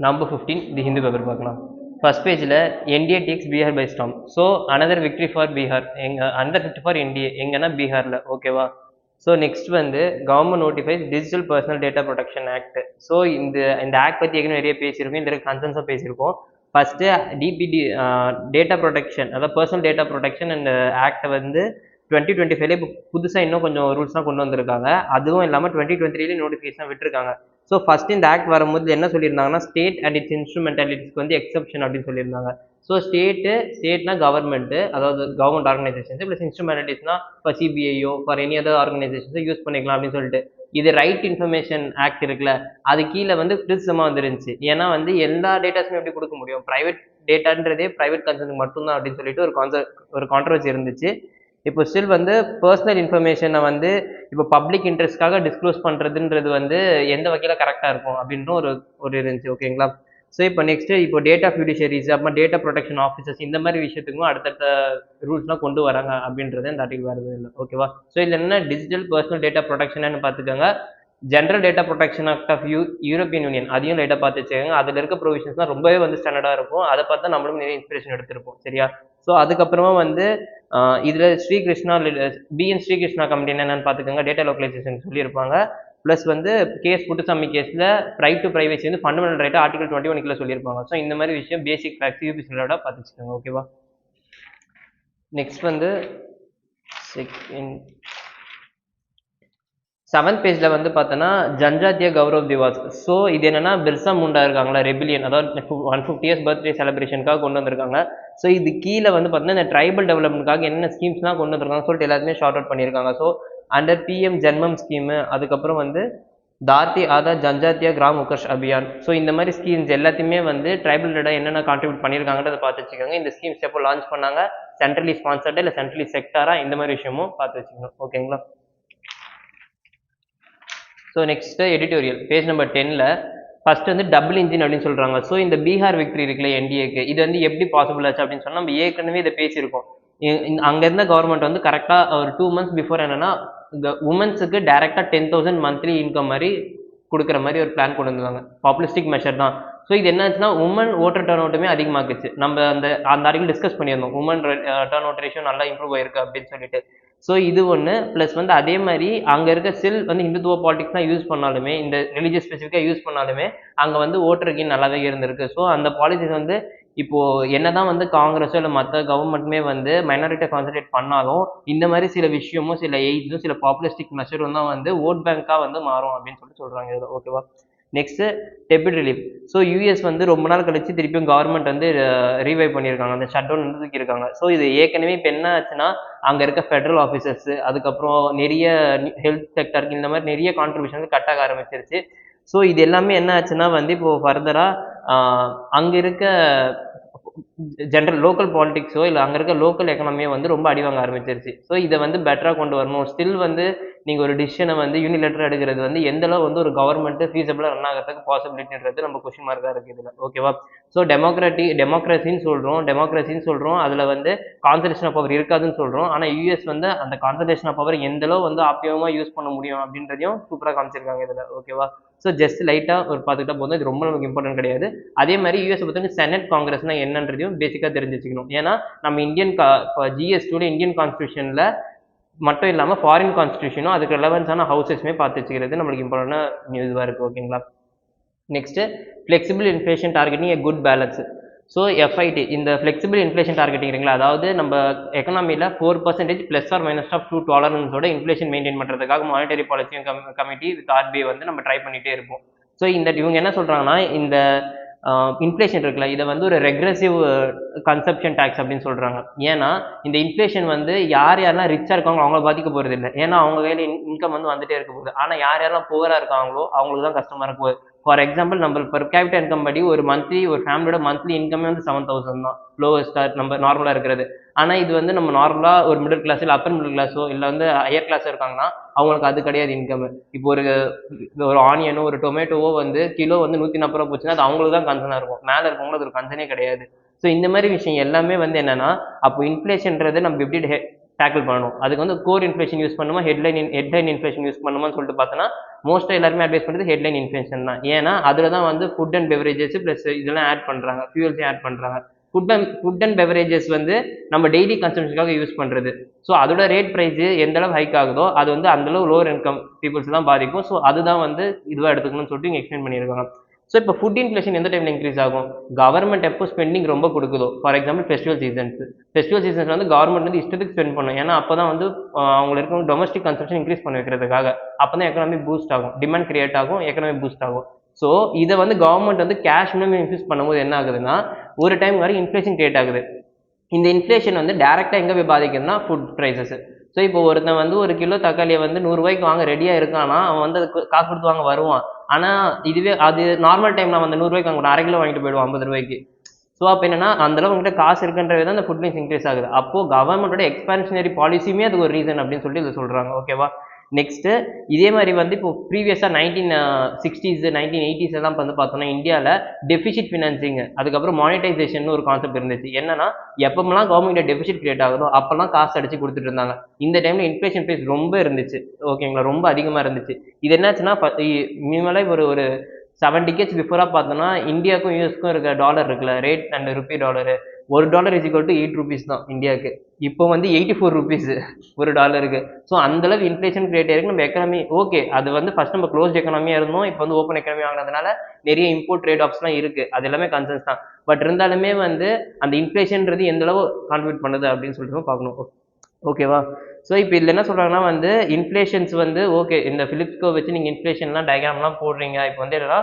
Number 15, the Hindu paper பார்க்கலாம். First pageல NDA takes Bihar by storm. So another victory for Bihar. Another victory for NDA. எங்கன்னா பீகார்ல ஓகேவா. So next வந்து government notifies digital personal data protection act. So இந்த act பற்றி ஏற்கனவே நிறைய பேசியிருக்கோம், இந்த கன்சென்ஸாக பேசியிருக்கோம். ஃபர்ஸ்ட்டு டிபிடி டேட்டா ப்ரொடெக்ஷன், அதாவது பர்சனல் டேட்டா ப்ரொடெக்ஷன் அந்த ஆக்டை வந்து 2025 இப்போ புதுசாக இன்னும் கொஞ்சம் ரூல்ஸ்லாம் கொண்டு வந்திருக்காங்க. அதுவும் இல்லாமல் 2023 நோட்டிஃபிகேஷன் விட்டுருக்காங்க. ஸோ ஃபர்ஸ்ட் இந்த ஆக்ட் வரும்போது என்ன சொல்லியிருந்தாங்கன்னா, ஸ்டேட் அண்ட் இட்ஸ் இன்ஸ்ட்ருமெண்டாலிட்டிஸ்க்கு வந்து எக்ஸப்ஷன் அப்படின்னு சொல்லியிருந்தாங்க. ஸோ ஸ்டேட்னா கவர்மெண்ட், அதாவது கவர்மெண்ட் ஆர்கனைசேஷன்ஸ் ப்ளஸ் இன்ஸ்ட்ருமெண்டாலிட்டிஸ்னா இப்போ சிபிஐயோ ஃபார் எனி அதர் ஆர்கனைசேஷன்ஸை யூஸ் பண்ணிக்கலாம் அப்படின்னு சொல்லிட்டு. இது ரைட் இன்ஃபர்மேஷன் ஆக்ட் இருக்குல்ல, அது கீழே வந்து கிறிஸ்தமாக வந்துருந்துச்சு. ஏன்னா வந்து எல்லா டேட்டாஸுமே எப்படி கொடுக்க முடியும், பிரைவேட் டேட்டான்றதே பிரைவேட் கன்சர்னுக்கு மட்டும்தான் அப்படின்னு சொல்லிட்டு ஒரு கான்ட்ரவர்சி இருந்துச்சு. இப்போ ஸ்டில் வந்து பர்சனல் இன்ஃபர்மேஷனை வந்து இப்போ பப்ளிக் இன்ட்ரெஸ்ட்காக டிஸ்க்ளோஸ் பண்ணுறதுன்றது வந்து எந்த வகையில் கரெக்டாக இருக்கும் அப்படின்ற ஒரு இருந்துச்சு. ஓகேங்களா. ஸோ இப்போ நெக்ஸ்ட்டு இப்போ டேட்டா ஃபியூடிஷரிஸ் அப்புறம் டேட்டா ப்ரொடெக்ஷன் ஆஃபீஸர்ஸ் இந்த மாதிரி விஷயத்துக்கும் அடுத்தடுத்த ரூல்ஸ்லாம் கொண்டு வராங்க அப்படின்றது இந்த ஆர்டிகல் வருது இல்லை. ஓகேவா. ஸோ இதில் என்ன டிஜிட்டல் பர்சனல் டேட்டா ப்ரொடெக்ஷன் பார்த்துக்கோங்க. General data protection act of European union அதையும் லைட்டாக பார்த்து வச்சுக்கோங்க. அதில் இருக்க ப்ரொவிஷன்ஸ்லாம் ரொம்பவே வந்து ஸ்டாண்டர்டாக இருக்கும். அதை பார்த்தா நம்மளும் நிறைய இன்ஸ்பிரேஷன் எடுத்திருப்போம். சரியா. ஸோ அதுக்கப்புறமா வந்து இதில் ஸ்ரீகிருஷ்ணா பிஎன் ஸ்ரீகிருஷ்ணா கமிட்டி என்னென்னு பார்த்துக்கோங்க. டேட்டா லோக்கலைசேஷன் சொல்லியிருப்பாங்க. ப்ளஸ் வந்து கேஸ் புட்டுசாமி கேஸில் ரைட் டு ப்ரைவசி வந்து ஃபண்டமெண்டல் ரைட்டாக ஆர்டிகல் 21 சொல்லியிருப்பாங்க. ஸோ இந்த மாதிரி விஷயம் பேசிக் ஃபேக்ட்ஸ் யூபிசிலோட பார்த்து வச்சுக்கோங்க. ஓகேவா. நெக்ஸ்ட் வந்து செவன்த் பேஜில் வந்து பார்த்தோன்னா ஜன்ஜாத்திய கௌரவ் திவாஸ். ஸோ இது என்னன்னா பிர்சா முண்டா இருக்காங்களா, ரெபிலியன், அதாவது 150 இயர்ஸ் பர்த்டே செலிப்ரேஷனுக்காக கொண்டு வந்திருக்காங்க. ஸோ இது கீழே வந்து பார்த்தீங்கன்னா இந்த ட்ரைபல் டெவலப்மெண்ட்காக என்ன ஸ்கீம்ஸ்லாம் கொண்டு வந்திருக்காங்க சொல்லிட்டு எல்லாத்தையுமே ஷார்ட் அவுட் பண்ணியிருக்காங்க. So under PM Janman scheme, அதுக்கப்புறம் வந்து தார்த்தி ஆதா ஜன்ஜாத்தியா கிராம் உகர்ஷ் அபியான். ஸோ இந்த மாதிரி ஸ்கீம்ஸ் எல்லாத்தையுமே வந்து ட்ரைபல் டேட்டா என்னென்ன கான்ட்ரிபியூட் பண்ணியிருக்காங்கன்றதை பார்த்து வச்சுக்கோங்க. இந்த ஸ்கீம்ஸ் எப்போ லான்ச் பண்ணாங்க, சென்ட்ரலி ஸ்பான்சர்டு இல்லை சென்ட்ரலி செக்டாரா, இந்த மாதிரி விஷயமும் பார்த்து வச்சுக்கணும். ஓகேங்களா. So next editorial page number 10ல் ஃபர்ஸ்ட் வந்து டபுள் இன்ஜின் அப்படின்னு சொல்கிறாங்க. ஸோ இந்த பீகார் விக்டரி இருக்குல்ல என்டிஏக்கு, இது வந்து எப்படி பாசிபிள் ஆச்சு அப்படின்னு சொன்னால் நம்ம ஏற்கனவே இதை பேசியிருக்கோம். அங்கே இருந்த கவர்மெண்ட் வந்து கரெக்டாக ஒரு 2 months பிஃபோர் என்னன்னா இந்த உமன்ஸுக்கு டேரெக்டாக 10,000 மந்த்லி இன்கம் மாதிரி கொடுக்குற மாதிரி ஒரு பிளான் கொண்டு வந்தாங்க. பாப்புலிஸ்டிக் மெஷர் தான். ஸோ இது என்னாச்சுன்னா உமன் ஓட்டர் டர்ன் அவுட்டுமே அதிகமாக்குச்சு. நம்ம அந்த ஆர்டிகல் டிஸ்கஸ் பண்ணியிருந்தோம், உமன் டர்ன் அவுட் ரேஷியோ நல்லா இம்ப்ரூவ் ஆயிருக்கு அப்படின்னு சொல்லிட்டு. ஸோ இது ஒன்று. ப்ளஸ் வந்து அதே மாதிரி அங்கே இருக்க ஸ்டில் வந்து இந்துத்துவ பாலிடிக்ஸ் தான் யூஸ் பண்ணாலுமே, இந்த ரிலீஜியஸ் ஸ்பெசிஃபிக்காக யூஸ் பண்ணாலுமே அங்கே வந்து ஓட்டர் கெயின் நல்லாவே இருந்திருக்கு. ஸோ அந்த பாலிசிஸ் வந்து இப்போது என்னதான் வந்து காங்கிரஸோ இல்லை மற்ற கவர்மெண்ட்டுமே வந்து மைனாரிட்டியை கான்சன்ட்ரேட் பண்ணாலும் இந்த மாதிரி சில விஷயமும் சில எய்ட்ஸும் சில பாப்புலிஸ்டிக் மெஷரும் தான் வந்து ஓட் பேங்காக வந்து மாறும் அப்படின்னு சொல்கிறாங்க இதில். ஓகேவா. Next debit relief. So US வந்து ரொம்ப நாள் கழிச்சு திருப்பியும் கவர்மெண்ட் வந்து ரீவைவ் பண்ணியிருக்காங்க, அந்த ஷட் டவுன் வந்து இருக்காங்க. ஸோ இது ஏற்கனவே இப்போ என்ன ஆச்சுன்னா அங்கே இருக்க ஃபெடரல் ஆஃபீஸர்ஸு, அதுக்கப்புறம் நிறைய ஹெல்த் செக்டருக்கு இந்த மாதிரி நிறைய கான்ட்ரிபியூஷன் வந்து கட் ஆக ஆரம்பிச்சிருச்சு. ஸோ இது எல்லாமே என்ன ஆச்சுன்னா வந்து இப்போ ஃபர்தராக அங்கே இருக்க ஜென்ரல் லோக்கல் பாலிடிக்ஸோ இல்லை அங்கே இருக்க லோக்கல் எக்கனாமியோ வந்து ரொம்ப அடிவாங்க ஆரம்பிச்சிருச்சு. ஸோ இதை வந்து பெட்டராக கொண்டு வரணும். ஸ்டில் வந்து நீங்கள் ஒரு டிசிஷனை வந்து யூனிலேட்டராக எடுக்கிறது வந்து எந்த அளவு வந்து ஒரு கவர்மெண்ட்டு ஃபீஸபிளாக ரன் ஆகிறதுக்கு பாசிபிலிட்டின்றது நம்ம கொஸ்டின் மார்க்காக இருக்குது இதில். ஓகேவா. ஸோ டெமோக்ரஸின்னு சொல்கிறோம், அதில் வந்து கான்சன்ட்ரேஷன் ஆஃப் பவர் இருக்காதுன்னு சொல்கிறோம். ஆனால் யூஎஸ் வந்து அந்த கான்சன்ட்ரேஷன் ஆஃப் பவர் எந்த அளவு வந்து ஆப்டிமமாக யூஸ் பண்ண முடியும் அப்படின்றதையும் சூப்பராக காமிச்சிருக்காங்க இதில். ஓகேவா. ஸோ ஜஸ்ட் லைட்டாக ஒரு பார்த்துக்கிட்டா போதும், இது ரொம்ப நமக்கு இம்பார்ட்டன்ட் கிடையாது. அதே மாதிரி யூஎஸ் பற்றி செனட் காங்கிரஸ்னா என்னன்றதையும் பேசிக்காக தெரிஞ்சு வச்சுக்கணும். ஏன்னா நம்ம ஜிஎஸ்2 இந்தியன் கான்ஸ்டியூஷனில் மட்டும் இல்லாமல் ஃபாரின் கான்ஸ்டியூஷனும் அதுக்கு ரெலவன்ஸான ஹவுசஸ்மே பார்த்து வச்சுக்கிறது நம்மளுக்கு இம்பார்ட்டன்டான நியூஸாக இருக்குது. ஓகேங்களா. Next flexible inflation targeting a good balance. So FID இந்த ஃப்ளெக்சிபிள் இன்ஃப்ளேஷன் டார்கெட்டிங்கிறீங்களா, அதாவது நம்ம எக்கனாமியில் 4% +or- -2 இன்ஃப்ளேஷன் மெயின்டைன் பண்ணுறதுக்காக மானிட்டரி பாலிசியும் கமிட்டி வித் ஆர்பிஐ வந்து நம்ம ட்ரை பண்ணிகிட்டே இருப்போம். ஸோ இவங்க என்ன சொல்கிறாங்கன்னா இந்த இன்ஃப்ளேஷன் இருக்குல்ல, இதை வந்து ஒரு ரெக்ரெசிவ் கன்சப்ஷன் டேக்ஸ் அப்படின்னு சொல்கிறாங்க. ஏன்னா இந்த இன்ஃப்ளேஷன் வந்து யாரெல்லாம் ரிச்சாக இருக்காங்களோ அவங்கள பாதிக்க போகிறது இல்லை. ஏன்னா அவங்க கையில் இன்கம் வந்து வந்துட்டே இருக்க போகுது. ஆனால் யாரெல்லாம் புவராக இருக்காங்களோ அவங்களுக்கு தான் கஷ்டமாக இருக்க போகுது. ஃபார் எக்ஸாம்பிள் நம்ம பெர் கேபிட்டல் இன்கம் படி ஒரு ஃபேமிலியோட மந்த்லி இன்கமே வந்து 7,000 தான் லோவஸ்ட்டாக நம்ம நார்மலாக இருக்கிறது. ஆனால் இது வந்து நம்ம நார்மலாக ஒரு மிடில் கிளாஸ் இல்லை அப்பர் மிடில் கிளாஸோ இல்லை வந்து ஹையர் கிளாஸோ இருக்காங்கன்னா அவங்களுக்கு அது கிடையாது இன்கம். இப்போ ஒரு ஆனியனோ ஒரு டொமேட்டோவோ வந்து கிலோ வந்து 140 ரூபா போச்சுன்னா அது அவங்களுக்கு தான் கன்சர்னாக இருக்கும். மேலே இருக்கவங்களுக்கு அது ஒரு கன்சர்னே கிடையாது. ஸோ இந்த மாதிரி விஷயம் எல்லாமே வந்து என்னன்னா அப்போ இன்ஃப்ளேஷன்றது நம்ம எப்படி டேக்கிள் பண்ணணும். அதுக்கு வந்து கோர் இன்ஃப்ளேஷன் யூஸ் பண்ணுமா, ஹெட்லைன் இன்ஃப்ளேஷன் யூஸ் பண்ணுமான்னு சொல்லிட்டு பார்த்தோன்னா மோஸ்ட்டாக எல்லாருமே அட்வைஸ் பண்ணுறது ஹெட்லைன் இன்ஃப்ளேஷன் தான். ஏன்னா அதில் தான் வந்து ஃபுட் அண்ட் பெவரேஜஸ் ப்ளஸ் இதெல்லாம் ஆட் பண்ணுறாங்க, ஃபியூல்ஸையும் ஆட் பண்ணுறாங்க. ஃபுட் அண்ட் பெவரேஜஸ் வந்து நம்ம டெய்லி கன்சம்ஷனுக்காக யூஸ் பண்ணுறது. ஸோ அதோட ரேட் ப்ரைஸ் எந்த அளவு ஹைக் ஆகுதோ அது வந்து அந்த அளவு லோவர் இன்கம் பீப்புள்ஸ் தான் பாதிக்கும். ஸோ அதுதான் வந்து இதுவாக எடுத்துக்கணும்னு சொல்லிட்டு இங்கே எக்ஸ்பிளைன் பண்ணியிருக்காங்க. ஸோ இப்போ ஃபுட் இன்ஃப்ளேஷன் எந்த டைமில் இன்க்ரீஸ் ஆகும்? கவர்மெண்ட் எப்போ ஸ்பெண்டிங் ரொம்ப கொடுக்குதோ, ஃபார் எக்ஸாம்பிள் ஃபெஸ்டிவல் சீசன்ஸ் வந்து கவர்மெண்ட் வந்து இஷ்டத்துக்கு ஸ்பெண்ட் பண்ணும். ஏன்னா அப்போ தான் வந்து அவங்க இருக்க டொமஸ்டிக் கன்சம்ஷன் இன்க்ரீஸ் பண்ண வைக்கிறதுக்காக. அப்போ தான் எக்கனாமி பூஸ்ட் ஆகும், டிமாண்ட் கிரியேட் ஆகும், எக்கனாமி பூஸ்ட் ஆகும். ஸோ இதை வந்து கவர்மெண்ட் வந்து கேஷ் மூலமே இன்ஃப்யூஸ் பண்ணும்போது என்ன ஆகுதுன்னா ஒரு டைம் வரை இன்ஃப்ளேஷன் கிரியேட் ஆகுது. இந்த இன்ஃப்ளேஷன் வந்து டேரெக்டாக எங்கே போய் பாதிக்குதுன்னா ஃபுட் ப்ரைஸஸ். ஸோ இப்போ ஒருத்தன் வந்து ஒரு கிலோ தக்காளியை வந்து 100 ரூபாய்க்கு வாங்க ரெடியாக இருக்கானா, அவன் வந்து அதுக்கு காசு கொடுத்து வாங்க வருவான். ஆனால் இதுவே அது நார்மல் டைம் நான் வந்து 100 ரூபாய்க்கு வாங்க 1/2 கிலோ வாங்கிட்டு போயிடுவான் 50 ரூபாய்க்கு. ஸோ அப்போ என்னன்னா அந்த அளவு உங்கள்கிட்ட காசு இருக்குன்றவே தான் அந்த ஃபுட் ப்ரைஸ் இன்க்ரீஸ் ஆகுது. அப்போது கவர்மெண்டோட எக்ஸ்பான்ஷனரி பாலிசியுமே அதுக்கு ஒரு ரீசன் அப்படின்னு சொல்லிட்டு இதை சொல்கிறாங்க. ஓகேவா? நெக்ஸ்ட்டு இதே மாதிரி வந்து இப்போ ப்ரீவியஸாக 1960s 1980s எல்லாம் வந்து பார்த்தோம்னா இந்தியாவில் டெபிசிட் ஃபினான்சிங் அதுக்கப்புறம் மானிட்டைசேஷன் ஒரு கான்செப்ட் இருந்துச்சு. என்னன்னா எப்பமெல்லாம் கவர்மெண்ட் டெபிசிட் கிரியேட் ஆகுதோ அப்பெல்லாம் காசு அடிச்சு கொடுத்துட்டு இருந்தாங்க. இந்த டைமில் இன்ஃப்ளேஷன் ப்ரைஸ் ரொம்ப இருந்துச்சு. ஓகேங்களா? ரொம்ப அதிகமாக இருந்துச்சு. இது என்னாச்சுன்னா மினிமலாக ஒரு 7 டிகேட்ஸ் பிஃபோராக பார்த்தோம்னா இந்தியாவுக்கும் யூஎஸ்க்கும் இருக்க டாலர் இருக்குல்ல, rate and rupee dollar, $1 is equal to 8 rupees தான் இந்தியாவுக்கு. இப்போ வந்து 84 rupees ஒரு டாலருக்கு. ஸோ அந்தளவு இன்ஃப்ளேஷன் கிரியேட் ஆயிருக்கு. நம்ம எக்கனாமி ஓகே அது வந்து ஃபர்ஸ்ட் நம்ம க்ளோஸ்ட் எக்கனாமியாக இருந்தோம், இப்போ வந்து ஓப்பன் எக்கனாமி ஆனதுனால நிறைய இம்போர்ட் ட்ரேட் ஆஃப்ஸ்லாம் இருக்குது, அது எல்லாமே கன்சர்ன்ஸ் தான். பட் இருந்தாலுமே வந்து அந்த இன்ஃப்ளேஷன்றது எந்த அளவு கான்ட்ரிபியூட் பண்ணுது அப்படின்னு சொல்லிட்டு பார்க்கணும். ஓகேவா? ஸோ இப்போ இதில் என்ன சொல்கிறாங்கன்னா வந்து இன்ஃப்ளேஷன்ஸ் வந்து ஓகே இந்த ஃபிலிப்ஸ்கோ வச்சு நீங்கள் இன்ஃப்ளேஷன்லாம் டயக்ராம்லாம் போடுறீங்க. இப்போ வந்து என்னன்னா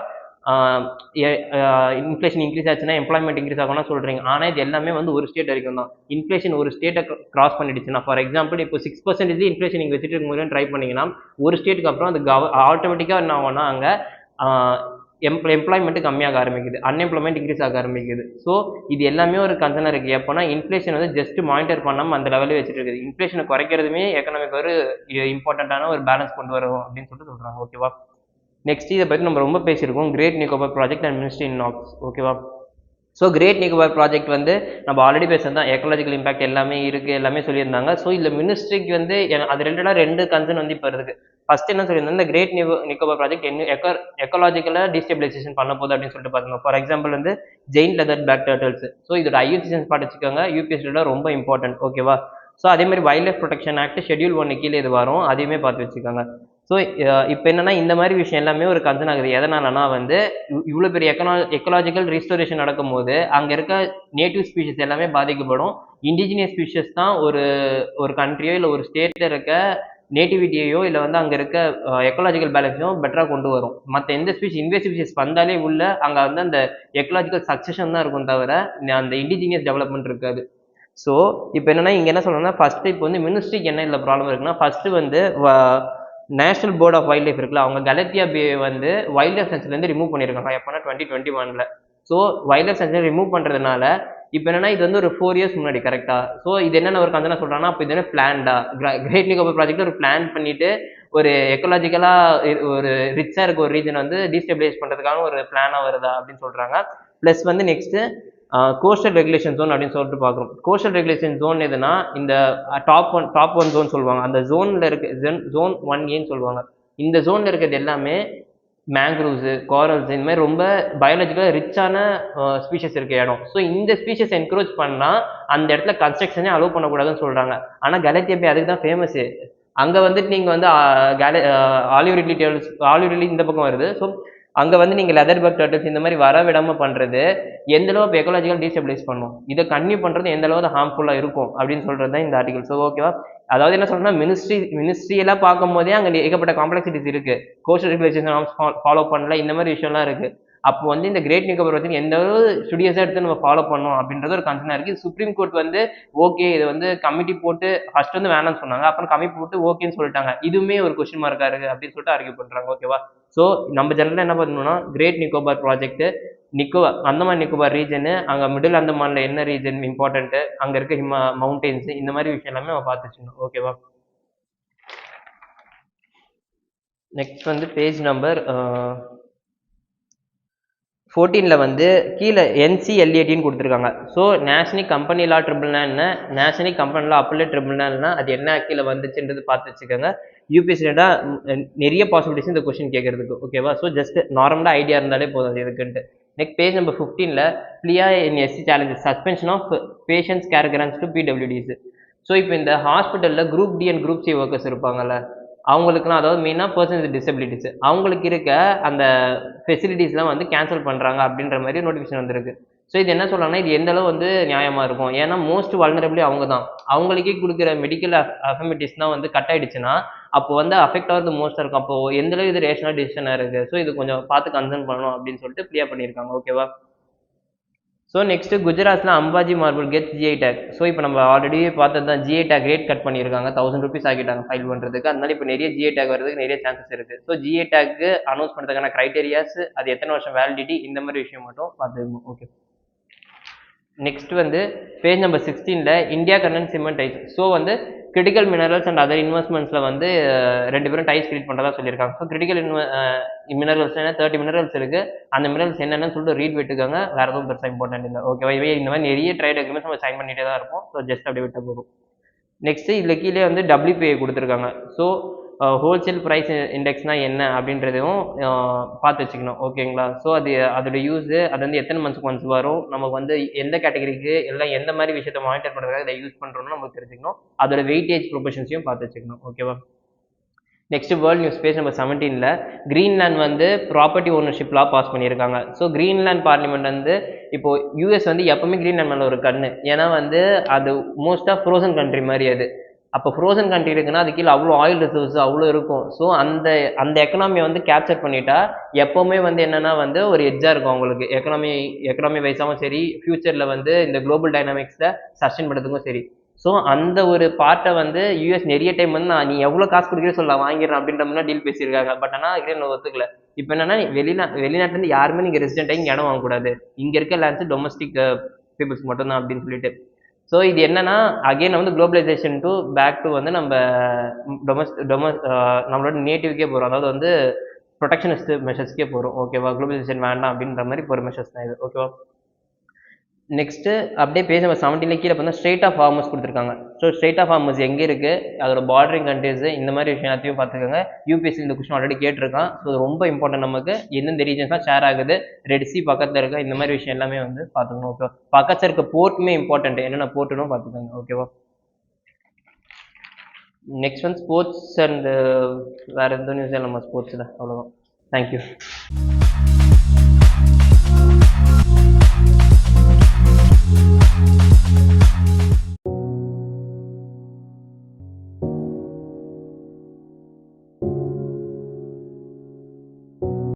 இன்ஃப்ளேஷன் இன்க்ரீஸ் ஆச்சுன்னா எம்ப்ளாய்மெண்ட் இன்க்ரீஸ் ஆகும்னா சொல்கிறீங்க. ஆனால் இது எல்லாமே வந்து ஒரு ஸ்டேட் வரைக்கும் தான். இன்ஃப்ளேஷன் ஒரு ஸ்டேட்டை கிராஸ் பண்ணிடுச்சுன்னா ஃபார் எக்ஸாம்பிள் இப்போ 6% இன்ஃப்ளேஷன் நீங்கள் வச்சுட்டு இருக்க முடியும் ட்ரை பண்ணிங்கன்னா ஒரு ஸ்டேட்டுக்கு அப்புறம் அது ஆட்டோமேட்டிக்காக என்ன ஆகும்னா அங்கே எம்ப்ளாய்மெண்ட்டு கம்மியாக ஆரம்பிக்குது, அன்எம்ப்ளாய்மெண்ட் இன்க்ரீஸ் ஆக ஆரம்பிக்குது. ஸோ இது எல்லாமே ஒரு கன்சர்னாக இருக்குது. எப்போனா இன்ஃப்ளேஷன் வந்து ஜஸ்ட் மானிட்டர் பண்ணாமல் அந்த லெவலில் வச்சுட்டு இருக்குது. இன்ஃப்ளேஷனை குறைக்கிறதுமே எக்கனாமிக் ஒரு இம்பார்ட்டண்ட்டான ஒரு பேலன்ஸ் கொண்டு வரும் அப்படின்னு சொல்லிட்டு சொல்கிறாங்க. ஓகேவா? நெக்ஸ்ட் இதை பற்றி நம்ம ரொம்ப பேசியிருக்கோம், great Nicobar project and ministry in நாக்ஸ். ஓகேவா? ஸோ கிரேட் நிக்கோபார் ப்ராஜெக்ட் வந்து நம்ம ஆல்ரெடி பேசுறது தான், எக்கலாஜிக்கல் இம்பாக்ட் எல்லாமே இருக்குது, எல்லாமே சொல்லியிருந்தாங்க. ஸோ இதில் மினிஸ்ட்ரிக்கு வந்து அது ரிலேட்டடாக 2 கன்சர்ன் வந்து இப்போ இருக்குது. ஃபர்ஸ்ட் என்ன சொல்லியிருந்தோம், இந்த கிரேட் நிக்கோபார் ப்ராஜெக்ட் எக்கலாஜிக்கலாக டிஸ்டெபிலைசேஷன் பண்ண போகுது அப்படின்னு சொல்லிட்டு பார்த்தோம். ஃபார் எக்ஸாம்பிள் வந்து giant leatherback turtles. So இதோட ஐயூசிஎன்ஸ் பார்த்துச்சுக்கோங்க, யூபிஎஸ்சியோட ரொம்ப இம்பார்ட்டன்ட். ஓகேவா? ஸோ அதே மாதிரி wild life protection act schedule 1 கீழே இது வரும், அதையுமே பார்த்து வச்சுக்கோங்க. ஸோ இப்போ என்னன்னா இந்த மாதிரி விஷயம் எல்லாமே ஒரு கன்சர்ன் ஆகுது. எதனாலனா வந்து இவ்வளோ பெரிய எக்கலாஜிக்கல் ரீஸ்டோரேஷன் நடக்கும்போது அங்கே இருக்க நேட்டிவ் ஸ்பீஷஸ் எல்லாமே பாதிக்கப்படும். இண்டிஜினியஸ் ஸ்பீஷஸ் தான் ஒரு கண்ட்ரியோ இல்லை ஒரு ஸ்டேட்டில் இருக்க நேட்டிவிட்டியையோ இல்லை வந்து அங்கே இருக்க எக்கலாஜிக்கல் பேலன்ஸையும் பெட்டராக கொண்டு வரும். மற்ற எந்த இன்வேசிவ் ஸ்பீஷஸ் வந்தாலே உள்ள அங்கே வந்து அந்த எக்கலாஜிக்கல் சக்சஷன் தான் இருக்கும் தவிர அந்த இண்டிஜினியஸ் டெவலப்மெண்ட் இருக்காது. ஸோ இப்போ என்னன்னா இங்கே என்ன சொல்லணும்னா ஃபர்ஸ்ட் இப்போ வந்து மினிஸ்ட்ரிக்கு என்ன இல்லை ப்ராப்ளம் இருக்குன்னா ஃபர்ஸ்ட் வந்து national board of wildlife இருக்குல்ல, அவங்க கலத்தியா பே வந்து வைல்ட் லைஃப் சென்ச்சுரிலேருந்து ரிமூவ் பண்ணியிருக்காங்க எப்போனா 2021. So wild life century remove பண்ணுறதுனால இப்போ என்னன்னா இது வந்து ஒரு 4 years முன்னாடி கரெக்டா. ஸோ இது என்னென்ன ஒரு கன்சர்னா சொல்கிறாங்கன்னா அப்போ இது என்ன பிளான்டா கிரேட் நிக்கோபார் ப்ராஜெக்ட் ஒரு பிளான் பண்ணிட்டு ஒரு எக்கலாஜிக்கலாக ஒரு ரிச்சாக இருக்க ஒரு ரீஜன் வந்து டீஸ்டெபிலைஸ் பண்ணுறதுக்கான ஒரு பிளானாக வருதா அப்படின்னு சொல்கிறாங்க. ப்ளஸ் வந்து நெக்ஸ்ட்டு கோஸ்டல் ரெகுலேஷன் ஜோன் அப்படின்னு சொல்லிட்டு பார்க்குறோம். கோஸ்டல் ரெகுலேஷன் ஜோன் எதுனா இந்த டாப் ஒன் ஜோன் சொல்லுவாங்க. அந்த ஜோனில் இருக்க ஜோன் 1Aன்னு சொல்லுவாங்க. இந்த ஜோனில் இருக்கிறது எல்லாமே மேங்க்ரூவ்ஸு, காரல்ஸ் இந்த மாதிரி ரொம்ப பயாலஜிக்கலாக ரிச்சான ஸ்பீஷஸ் இருக்க இடம். ஸோ இந்த ஸ்பீஷஸ் என்கரேஜ் பண்ணால் அந்த இடத்துல கன்ஸ்ட்ரக்ஷனே அலோவ் பண்ணக்கூடாதுன்னு சொல்கிறாங்க. ஆனால் கலத்தியா பே அதுக்கு தான் ஃபேமஸு. அங்கே வந்துட்டு நீங்கள் வந்து ஆலிவ் இந்த பக்கம் வருது. ஸோ அங்கே வந்து நீங்கள் லெதர் பக் டர்ட்டில்ஸ் இந்த மாதிரி வர விடாமல் பண்ணுறது எந்த அளவு எக்கலாஜிக்கல் டீஸ்டெபிலைஸ் பண்ணும், இதை கன்டினியூ பண்ணுறது எந்த அளவு ஹார்ம்ஃபுல்லாக இருக்கும் அப்படின்னு சொல்கிறது தான் இந்த ஆர்டிகல். ஸோ ஓகேவா? அதாவது என்ன சொல்றேன்னா மினிஸ்ட்ரியெல்லாம் பார்க்கும் போதே அங்கே ஏகப்பட்ட காம்ப்ளெக்சிட்டிஸ் இருக்கு, கோஸ்டல் ரெகுலேஷன் ஃபாலோ பண்ணல, இந்த மாதிரி விஷயம்லாம் இருக்கு. அப்போ வந்து இந்த கிரேட் நிக்கோபார் வந்து எந்த அளவு ஸ்டுடியோஸாக எடுத்து நம்ம ஃபாலோ பண்ணோம் அப்படின்றது ஒரு கன்சர்னாக இருக்குது. சுப்ரீம் கோர்ட் வந்து ஓகே இது வந்து கமிட்டி போட்டு ஃபர்ஸ்ட் வந்து வேணாம்னு சொன்னாங்க, அப்புறம் கமிட்டி போட்டு ஓகேன்னு சொல்லிட்டாங்க. இதுவுமே ஒரு கொஸ்டின் மார்க்கா இருக்கு அப்படின்னு சொல்லிட்டு ஆர்கியூ பண்றாங்க. ஓகேவா? ஸோ நம்ம ஜெனரலாக என்ன பண்ணணும்னா great Nicobar project Andaman Nicobar region, அங்கே மிடில் அந்தமான்ல என்ன ரீஜன் இம்பார்ட்டன்ட்டு, அங்கே இருக்க மவுண்டெயின்ஸ் இந்த மாதிரி விஷயம் எல்லாமே நம்ம பார்த்து வச்சுக்கணும். ஓகேவா? நெக்ஸ்ட் வந்து பேஜ் நம்பர் 14ல வந்து கீழே NCLATன்னு கொடுத்துருக்காங்க. ஸோ நேஷனல் கம்பெனி லா ட்ரிபிள்னா என்ன, நேஷனல் கம்பெனி லா அப்பலேட் ட்ரிபிள்னா அது என்ன கீழே வந்துச்சுன்றது பார்த்து வச்சுக்கோங்க. யூபிஎஸ்சிடா நிறைய பாசிபிலிட்டிஸ் இந்த கொஸ்டின் கேட்கறதுக்கு. ஓகேவா? ஸோ ஜஸ்ட் நார்மலாக ஐடியா இருந்தாலே போதும் அது எதுக்குன்ட்டு. நெக்ஸ்ட் பேஜ் நம்பர் 15ல plea in SC challenges suspension of patients care grants to PwDs. So இப்போ இந்த ஹாஸ்பிட்டலில் group D and group C workers இருப்பாங்கல்ல, அவங்களுக்குலாம் அதாவது மெயினாக பர்சன் வித் டிசபிலிட்டிஸ் அவங்களுக்கு இருக்க அந்த ஃபெசிலிட்டிஸ்லாம் வந்து கேன்சல் பண்ணுறாங்க அப்படின்ற மாதிரி நோட்டிஃபிகேஷன் வந்திருக்கு. ஸோ இது என்ன சொல்லலாம்னா இது எந்த அளவு வந்து நியாயமாக இருக்கும், ஏன்னா மோஸ்ட் வல்னரபிளி அவங்க தான், அவங்களுக்கே கொடுக்குற மெடிக்கல் அஃபர்மேட்டிவ்ஸ்லாம் வந்து கட் ஆயிடுச்சுன்னா அப்போ வந்து அஃபெக்ட் ஆகிறது மோஸ்ட்டாக இருக்கும். அப்போ எந்த அளவு இது ரேஷனல் டிசிஷனாக இருக்குது. ஸோ இது கொஞ்சம் பார்த்து கன்சர்ன் பண்ணணும் அப்படின்னு சொல்லிட்டு கிளியர் பண்ணியிருக்காங்க. ஓகேவா? ஸோ நெக்ஸ்ட் குஜராத்தில் Ambaji marble get GI take. So இப்போ நம்ம ஆல்ரெடி பார்த்தது தான், ஜிஐ டேக் ரேட் கட் பண்ணியிருக்காங்க, 1000 rupees ஆக்கிட்டாங்க ஃபைல் பண்ணுறதுக்கு. அதனால இப்போ நிறைய ஜிஐ டேக் வரதுக்கு நிறைய சான்சஸ் இருக்குது. ஸோ ஜிஐ டேக் அனௌன்ஸ் பண்ணுறதுக்கான கிரைட்டீரியாஸ், அது எத்தனை வருஷம் வேலிடிட்டி, இந்த மாதிரி விஷயம் மட்டும் பார்த்துக்கணும். ஓகே. நெக்ஸ்ட் வந்து பேஜ் நம்பர் 16ல India content cement ties. So வந்து கிரிட்டிக்கல் மினரல்ஸ் அண்ட் அதர் இன்வெஸ்ட்மெண்ட்ஸில் வந்து ரெண்டு பேரும் டைஸ் கிரியேட் பண்ணுறதா சொல்லியிருக்காங்க. ஸோ கிரிட்டிக்கல் மினரல்ஸ் என்ன 30 மினரல்ஸ் இருக்குது, அந்த மினரல்ஸ் என்னென்னு சொல்லிட்டு ரீட் விட்டுக்காங்க, வேறு எதுவும் பெருசாக இம்பார்ட்டன்ட் இல்லை. ஓகேவா? இவை இந்த மாதிரி நிறைய ட்ரேட் அக்ரிமெண்ட்ஸ் நம்ம சைன் பண்ணிகிட்டே தான் இருப்போம். ஸோ ஜஸ்ட் அப்படியே விட்டு போகும். நெக்ஸ்ட்டு இதில் கீழே வந்து WPI கொடுத்துருக்காங்க. ஸோ ஹோல்சேல் ப்ரைஸ் இண்டெக்ஸ்னால் என்ன அப்படின்றதையும் பார்த்து வச்சுக்கணும். ஓகேங்களா? ஸோ அதோட யூஸு, அது வந்து எத்தனை மந்த்ஸ்க்கு ஒன்ஸ் வரும், நமக்கு வந்து எந்த கேட்டகரிக்கு எல்லாம் எந்த மாதிரி விஷயத்தை மானிட்டர் பண்ணுறதுக்காக இதை யூஸ் பண்ணுறோம்னு நமக்கு தெரிஞ்சுக்கணும். அதோட வெயிட்டேஜ் ப்ரொபோஷன்ஸையும் பார்த்து வச்சுக்கணும். ஓகேவா? Next world news page number 17ல கிரீன்லேண்ட் வந்து ப்ராப்பர்ட்டி ஓனர்ஷிப் லா பாஸ் பண்ணியிருக்காங்க. ஸோ கிரீன்லேண்ட் பார்லிமெண்ட் வந்து இப்போ யூஎஸ் வந்து எப்பவுமே கிரீன்லேண்ட் மேலே ஒரு கண்ணு, ஏன்னா வந்து அது மோஸ்ட்டாக ஃப்ரோசன் கண்ட்ரி மாதிரி அது. அப்போ ஃப்ரோசன் கண்ட்ரி இருக்குன்னா அது கீழே அவ்வளோ ஆயில் ரிசோர்ஸ் அவ்வளோ இருக்கும். ஸோ அந்த அந்த எக்கனாமியை வந்து கேப்சர் பண்ணிட்டா எப்போவுமே வந்து என்னன்னா வந்து ஒரு எட்ஜாக இருக்கும் அவங்களுக்கு, எக்கனாமி வைஸாகவும் சரி, ஃபியூச்சரில் வந்து இந்த குளோபல் டைனாமிக்ஸில் சஸ்டெயின் பண்ணுறதுக்கும் சரி. ஸோ அந்த ஒரு பார்ட்டை வந்து யூஎஸ் நிறைய டைம் வந்து நீ எவ்வளோ காசு கொடுக்குறே சொல்லலாம் வாங்கிடுறேன் அப்படின்ற மாதிரி டீல் பேசியிருக்காங்க. பட் ஆனால் கிரீன் ஒத்துக்கல. இப்போ என்னன்னா வெளிநாட்டிலேருந்து யாருமே நீங்கள் ரெசிடென்ட் ஆகி இங்கே இடம் வாங்கக்கூடாது, இங்கே இருக்க லேண்ட்ஸ் டொமஸ்டிக் பீப்புள்ஸ் மட்டும்தான் அப்படின்னு சொல்லிட்டு. ஸோ இது என்னன்னா அகெயின் வந்து குளோபலைசேஷன் டு பேக் டு வந்து நம்ம நம்மளோட நேட்டிவ்க்கே போகிறோம், அதாவது வந்து ப்ரொடெக்ஷனிஸ்ட் மெஷர்ஸ்க்கே போகிறோம். ஓகேவா? குளோபலைசேஷன் வேண்டாம் அப்படின்ற மாதிரி போகிற மெஷர்ஸ் தான் இது. ஓகேவா? நெக்ஸ்ட்டு அப்படியே பேஜ் நம்பர் 17 கீழே பார்த்தா ஸ்ட்ரெயிட் ஆஃப் ஹார்மஸ் கொடுத்துருக்காங்க. ஸோ ஸ்ட்ரெயிட் ஆஃப் ஹார்மஸ் எங்கே இருக்குது, அதோட பார்டரிங் கண்ட்ரீஸ், இந்த மாதிரி விஷயம் எல்லாத்தையும் பார்த்துக்கோங்க. யூபிஎஸ்சி இந்த கொஸ்டின் ஆல்ரெடி கேட்டிருக்கான். ஸோ ரொம்ப இம்பார்ட்டன்ட், நமக்கு எந்தெந்த ரீஜன்ஸ்லாம் ஷேர் ஆகுது, ரெட் சி பக்கத்தில் இருக்க இந்த மாதிரி விஷயம் எல்லாமே வந்து பார்த்துக்கணும். ஓகேவா? பக்கத்தில் இருக்க போர்ட்டுமே இம்பார்ட்டன்ட், என்னென்ன போர்ட்டுன்னு பார்த்துக்கோங்க. ஓகேவா? நெக்ஸ்ட் வந்து ஸ்போர்ட்ஸ் அண்ட் வேறு எந்த நியூஸும் நம்ம ஸ்போர்ட்ஸில் அவ்வளோதான். தேங்க்யூ.